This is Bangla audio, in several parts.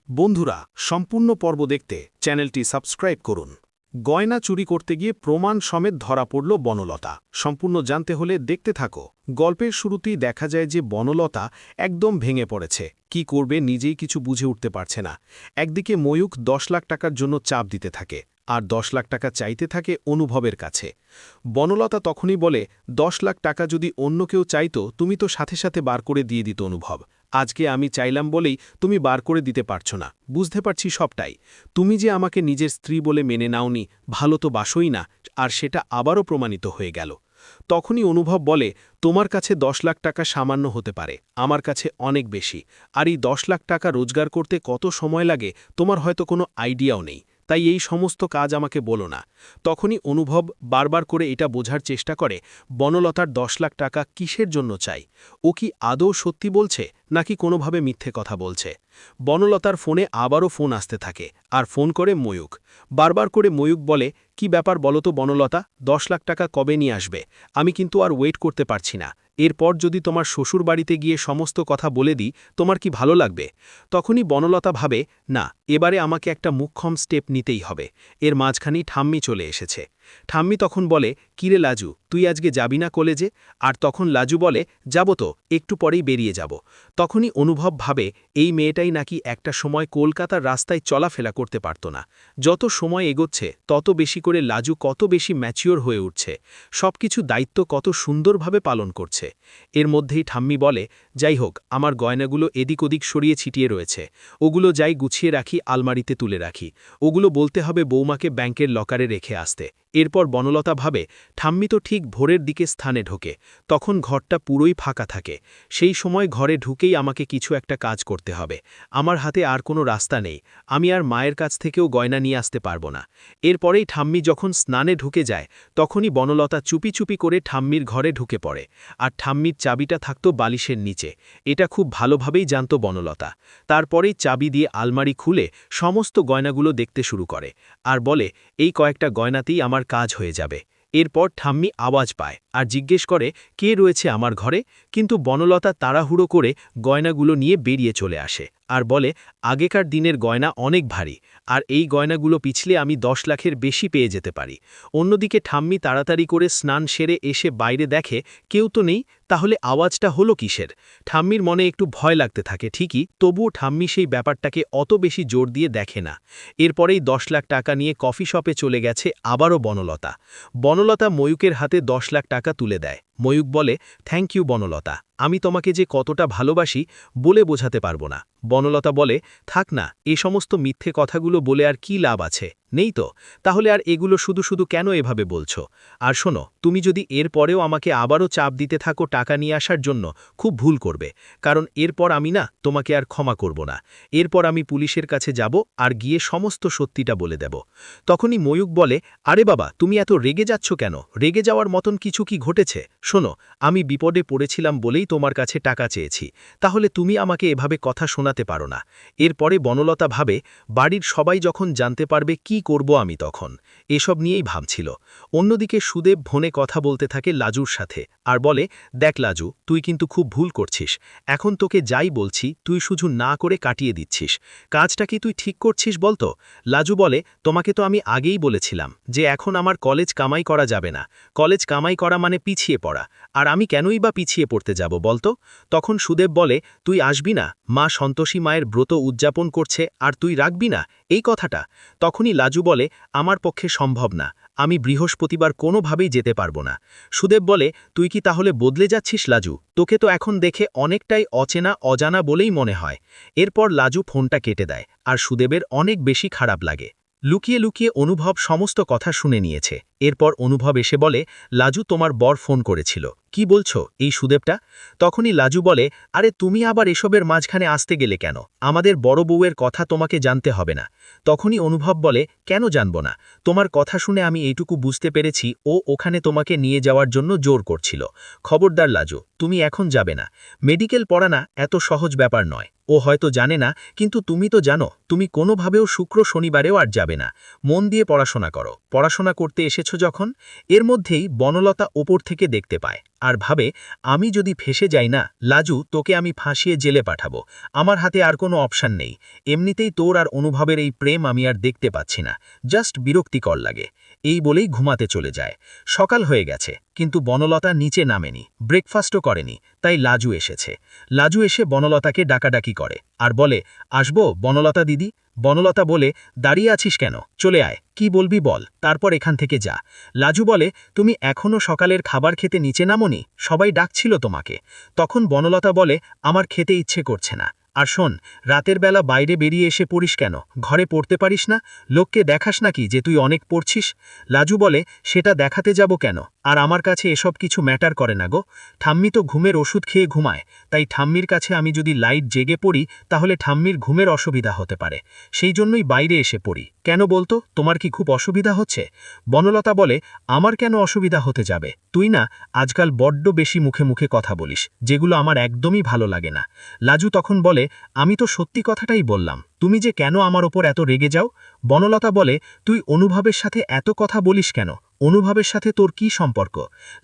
বন্ধুরা, সম্পূর্ণ পর্ব দেখতে চ্যানেলটি সাবস্ক্রাইব করুন। গয়না চুরি করতে গিয়ে প্রমাণ সমেত ধরা পড়ল বনলতা। সম্পূর্ণ জানতে হলে দেখতে থাকো। গল্পের শুরুতেই দেখা যায় যে বনলতা একদম ভেঙে পড়েছে। কি করবে নিজেই কিছু বুঝে উঠতে পারছে না। একদিকে ময়ূক 10 লাখ টাকার জন্য চাপ দিতে থাকে, আর 10 লাখ টাকা চাইতে থাকে অনুভবের কাছে। বনলতা তখনই বলে, 10 লাখ টাকা যদি অন্য কেউ চাইতো তুমি তো সাথে সাথে বার করে দিয়ে দিত অনুভব। আজকে আমি চাইলাম বলেই তুমি বার করে দিতে পারছো না। বুঝতে পারছি সবটাই। তুমি যে আমাকে নিজের স্ত্রী বলে মেনে নাওনি, ভালো তো বাসোই না, আর সেটা আবারও প্রমাণিত হয়ে গেল। তখনই অনুভব বলে, তোমার কাছে 10 লাখ টাকা সামান্য হতে পারে, আমার কাছে অনেক বেশি। আর এই 10 লাখ টাকা রোজগার করতে কত সময় লাগে তোমার হয়তো কোনো আইডিয়াও নেই, তাই এই সমস্ত কাজ আমাকে বলো না। তখনই অনুভব বারবার করে এটা বোঝার চেষ্টা করে বনলতার 10 লাখ টাকা কিসের জন্য চাই। ও কি আদৌ সত্যি বলছে নাকি কোনোভাবে মিথ্যে কথা বলছে। বনলতার ফোনে আবারও ফোন আসতে থাকে, আর ফোন করে ময়ূক। বারবার করে ময়ূক বলে, কি ব্যাপার বলো তো বনলতা, 10 লাখ টাকা কবে নিয়ে আসবে? আমি কিন্তু আর ওয়েট করতে পারছি না। এরপর যদি তোমার শ্বশুর বাড়িতে গিয়ে সমস্ত কথা বলে দিই, তোমার কি ভালো লাগবে? তখনই বনলতা ভাবে, না, এবারে আমাকে একটা মুখ্যম স্টেপ নিতেই হবে। এর মাঝখানেই ঠাম্মি চলে এসেছে। ঠাম্মি তখন বলে, কিরে লাজু, তুই আজকে যাবি না কলেজে? আর তখন লাজু বলে, যাব তো, একটু পরেই বেরিয়ে যাব। তখনই অনুভব ভাবে, এই মেয়েটাই নাকি একটা সময় কলকাতার রাস্তায় চলাফেরা করতে পারত না। যত সময় এগোচ্ছে তত বেশি করে লাজু কত বেশি ম্যাচিওর হয়ে উঠছে, সবকিছু দায়িত্ব কত সুন্দরভাবে পালন করছে। এর মধ্যেই ঠাম্মি বলে, যাই হোক, আমার গয়নাগুলো এদিক ওদিক সরিয়ে ছিটিয়ে রয়েছে, ওগুলো যাই গুছিয়ে রাখি, আলমারিতে তুলে রাখি। ওগুলো বলতে হবে বৌমাকে ব্যাংকের লকারে রেখে আসতে। এরপর বনলতা ভাবে, ঠাম্মি তো ঠিক ভোরের দিকে স্থানে ঢোকে, তখন ঘরটা পুরোই ফাঁকা থাকে। সেই সময় ঘরে ঢুকেই আমাকে কিছু একটা কাজ করতে হবে। আমার হাতে আর কোনো রাস্তা নেই, আমি আর মায়ের কাছ থেকেও গয়না নিয়ে আসতে পারবো না। এরপরেই ঠাম্মি যখন স্নানে ঢুকে যায়, তখনই বনলতা চুপি চুপি করে ঠাম্মির ঘরে ঢুকে পড়ে। আর ঠাম্মির চাবিটা থাকত বালিশের নিচে। এটা খুব ভালোভাবেই জানত বনলতা। তারপরেই চাবি দিয়ে আলমারি খুলে সমস্ত গয়নাগুলো দেখতে শুরু করে, আর বলে, এই কয়েকটা গয়নাতেই আমার কাজ হয়ে যাবে। এরপর ঠাম্মি আওয়াজ পায় আর জিজ্ঞেস করে, কে রয়েছে আমার ঘরে? কিন্তু বনলতা তাড়াহুড়ো করে গয়নাগুলো নিয়ে বেরিয়ে চলে আসে, আর বলে, আগেকার দিনের গয়না অনেক ভারী, আর এই গয়নাগুলো পিছলে আমি 10 লাখের বেশি পেয়ে যেতে পারি। অন্যদিকে ঠাম্মি তাড়াতাড়ি করে স্নান সেরে এসে বাইরে দেখে কেউ তো নেই, তাহলে আওয়াজটা হলো কিসের? ঠাম্মির মনে একটু ভয় লাগতে থাকে ঠিকই, তবুও ঠাম্মি সেই ব্যাপারটাকে অত বেশি জোর দিয়ে দেখে না। এরপরেই 10 লাখ টাকা নিয়ে কফি শপে চলে গেছে আবারও বনলতা। বনলতা ময়ূকের হাতে 10 লাখ টাকা তুলে দেয়। ময়ূক বলে, থ্যাংক ইউ বনলতা, আমি তোমাকে যে কতটা ভালোবাসি বলে বোঝাতে পারবো না। বনলতা বলে, থাক না, এ সমস্ত মিথ্যে কথাগুলো বলে আর কি লাভ আছে, নেই তো? তাহলে আর এগুলো শুধু শুধু কেন এভাবে বলছো? আর শোনো, তুমি যদি এর পরেও আমাকে আবারও চাপ দিতে থাকো টাকা নিয়ে আসার জন্য, খুব ভুল করবে, কারণ এরপর আমি না তোমাকে আর ক্ষমা করব না। এরপর আমি পুলিশের কাছে যাব আর গিয়ে সমস্ত সত্যিটা বলে দেব। তখনই ময়ূক বলে, আরে বাবা, তুমি এত রেগে যাচ্ছ কেন? রেগে যাওয়ার মতন কিছু কি ঘটেছে? শোনো, আমি বিপদে পড়েছিলাম বলেই তোমার কাছে টাকা চেয়েছি, তাহলে তুমি আমাকে এভাবে কথা শোনাতে পারো না। এরপরে বনলতা ভাবে, বাড়ির সবাই যখন জানতে পারবে কি করব আমি তখন, এসব নিয়েই ভাবছিল। অন্যদিকে সুদেব ফোনে কথা বলতে থাকে লাজুর সাথে, আর বলে, দেখ লাজু, তুই কিন্তু খুব ভুল করছিস। এখন তোকে যাই বলছি তুই শুধু না করে কাটিয়ে দিচ্ছিস। কাজটা কি তুই ঠিক করছিস বলতো? লাজু বলে, তোমাকে তো আমি আগেই বলেছিলাম যে এখন আমার কলেজ কামাই করা যাবে না। কলেজ কামাই করা মানে পিছিয়ে পড়া, আর আমি কেনই বা পিছিয়ে পড়তে যাব বলতো? তখন সুদেব বলে, তুই আসবি না? মা সন্তোষী মায়ের ব্রত উদযাপন করছে আর তুই রাখবি না এই কথাটা? তখনই লাজু বলে, আমার পক্ষে সম্ভব না, আমি বৃহস্পতিবার কোনোভাবেই যেতে পারবো না। সুদেব বলে, তুই কি তাহলে বদলে যাচ্ছিস লাজু? তোকে তো এখন দেখে অনেকটাই অচেনা অজানা বলেই মনে হয়। এরপর লাজু ফোনটা কেটে দেয়, আর সুদেবের অনেক বেশি খারাপ লাগে। লুকিয়ে লুকিয়ে অনুভব সমস্ত কথা শুনে নিয়েছে। এরপর অনুভব এসে বলে, লাজু, তোমার বর ফোন করেছিল, কি বলছো এই সুদেবটা? তখনই লাজু বলে, আরে তুমি আবার এসবের মাঝখানে আসতে গেলে কেন? আমাদের বড় বউয়ের কথা তোমাকে জানতে হবে না। তখনই অনুভব বলে, কেন জানব না? তোমার কথা শুনে আমি এইটুকু বুঝতে পেরেছি ও ওখানে তোমাকে নিয়ে যাওয়ার জন্য জোর করছিল। খবরদার লাজু, তুমি এখন যাবে না। মেডিকেল পড়া না এত সহজ ব্যাপার নয়। ও হয়তো জানে না, কিন্তু তুমি তো জানো, তুমি কোনোভাবেও শুক্র শনিবারেও আর যাবে না। মন দিয়ে পড়াশোনা করো। পড়াশোনা করতে এসেছো যখন। এর মধ্যেই বনলতা ওপর থেকে দেখতে পায় আর ভাবে, আমি যদি ফেসে যাই না, লাজু, তোকে আমি ফাঁসিয়ে জেলে পাঠাবো। আমার হাতে আর কোনো অপশান নেই। এমনিতেই তোর আর অনুভবের এই প্রেম আমি আর দেখতে পাচ্ছি না। জাস্ট বিরক্তিকর লাগে। এই বলেই ঘুমাতে চলে যায়। সকাল হয়ে গেছে, কিন্তু বনলতা নিচে নামেনি, ব্রেকফাস্টও করেনি। তাই লাজু এসেছে। লাজু এসে বনলতাকে ডাকাডাকি করে আর বলে, আসবো বনলতা দিদি? বনলতা বলে, দাঁড়িয়ে আছিস কেন? চলে আয়, কি বলবি বল, তারপর এখান থেকে যা। লাজু বলে, তুমি এখনও সকালের খাবার খেতে নিচে নামোনি? সবাই ডাকছিল তোমাকে। তখন বনলতা বলে, আমার খেতে ইচ্ছে করছে না। আর শোন, রাতের বেলা বাইরে বেরিয়ে এসে পড়িস কেন? ঘরে পড়তে পারিস না? লোককে দেখাস নাকি যে তুই অনেক পড়ছিস? লাজু বলে, সেটা দেখাতে যাব কেন? আর আমার কাছে এসব কিছু ম্যাটার করে না গো। ঠাম্মি তো ঘুমের ওষুধ খেয়ে ঘুমায়, তাই ঠাম্মির কাছে আমি যদি লাইট জেগে পড়ি তাহলে ঠাম্মির ঘুমের অসুবিধা হতে পারে। সেই জন্যই বাইরে এসে পড়ি। কেন বলতো, তোমার কি খুব অসুবিধা হচ্ছে? বনলতা বলে, আমার কেন অসুবিধা হতে যাবে? তুই না আজকাল বড্ড বেশি মুখে মুখে কথা বলিস, যেগুলো আমার একদমই ভালো লাগে না। লাজু তখন বলে, আমি তো সত্যি কথাটাই বললাম, তুমি যে কেন আমার ওপর এত রেগে যাও? বনলতা বলে, তুই অনুভবের সাথে এত কথা বলিস কেন? অনুভবের সাথে তোর কি সম্পর্ক?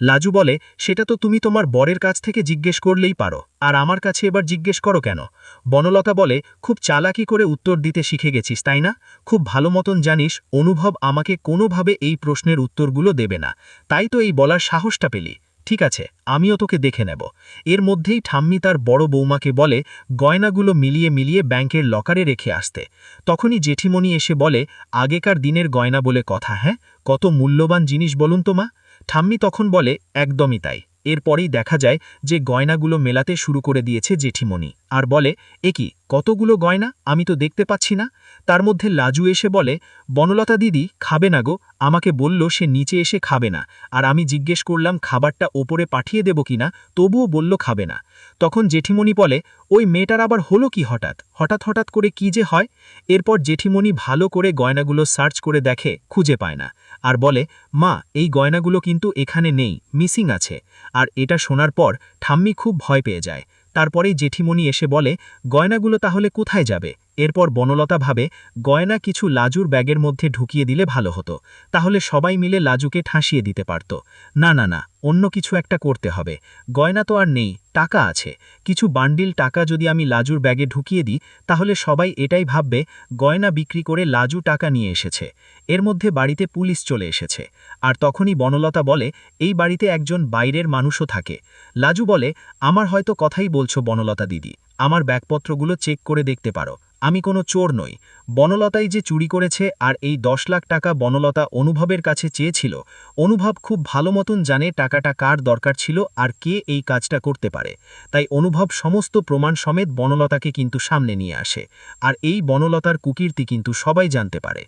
লাজু বলে, সেটা তো তুমি তোমার বরের কাছ থেকে জিজ্ঞেস করলেই পারো, আর আমার কাছে এবার জিজ্ঞেস করো কেন? বনলতা বলে, খুব চালাকি করে উত্তর দিতে শিখে গেছিস তাই না? খুব ভালো মতন জানিস অনুভব আমাকে কোনোভাবে এই প্রশ্নের উত্তরগুলো দেবে না, তাই তো এই বলার সাহসটা পেলি। ঠিক আছে, আমিও তোকে দেখে নেব। এর মধ্যেই ঠাম্মি তার বড় বৌমাকে বলে, গয়নাগুলো মিলিয়ে মিলিয়ে ব্যাংকের লকারে রেখে আসতে। তখনই জেঠিমণি এসে বলে, আগেকার দিনের গয়না বলে কথা, হ্যাঁ? কত মূল্যবান জিনিস বলুন তো মা। ঠাম্মি তখন বলে, একদমই তাই। এরপরেই দেখা যায় যে গয়নাগুলো মেলাতে শুরু করে দিয়েছে জেঠিমণি, আর বলে, এ কি, কতগুলো গয়না, আমি তো দেখতে পাচ্ছি না। তার মধ্যে লাজু এসে বলে, বনলতা দিদি খাবে না গো, আমাকে বলল সে নিচে এসে খাবে না, আর আমি জিজ্ঞেস করলাম খাবারটা ওপরে পাঠিয়ে দেব কিনা, তবুও বলল খাবে না। তখন জেঠিমণি বলে, ওই মেয়েটার আবার হলো কি হঠাৎ হঠাৎ হঠাৎ করে কি যে হয়? এরপর জেঠিমণি ভালো করে গয়নাগুলো সার্চ করে দেখে, খুঁজে পায় না, আর বলে, মা, এই গয়নাগুলো কিন্তু এখানে নেই, মিসিং আছে। আর এটা শোনার পর ঠাম্মি খুব ভয় পেয়ে যায়। তারপরেই জেঠিমণি এসে বলে, গয়নাগুলো তাহলে কোথায় যাবে? এরপর বনলতা ভাবে, গয়না কিছু লাজুর ব্যাগের মধ্যে ঢুকিয়ে দিলে ভালো হতো, তাহলে সবাই মিলে লাজুকে ঠাসিয়ে দিতে পারত। না না না, অন্য কিছু একটা করতে হবে। গয়না তো আর নেই, টাকা আছে। কিছু বান্ডিল টাকা যদি আমি লাজুর ব্যাগে ঢুকিয়ে দিই, তাহলে সবাই এটাই ভাববে গয়না বিক্রি করে লাজু টাকা নিয়ে এসেছে। এর মধ্যে বাড়িতে পুলিশ চলে এসেছে। আর তখনই বনলতা বলে, এই বাড়িতে একজন বাইরের মানুষও থাকে। লাজু বলে, আমার হয়তো কথাই বলছো বনলতা দিদি, আমার ব্যাগপত্রগুলো চেক করে দেখতে পারো, আমি কোনো চোর নই। বনলতাই যে চুরি করেছে, আর এই 10 লাখ টাকা বনলতা অনুভবের কাছে চেয়েছিল। অনুভব খুব ভালো মতন জানে টাকাটা কার দরকার ছিল আর কে এই কাজটা করতে পারে। তাই অনুভব সমস্ত প্রমাণ সমেত বনলতাকে কিন্তু সামনে নিয়ে আসে। আর এই বনলতার কুকীর্তি কিন্তু সবাই জানতে পারে।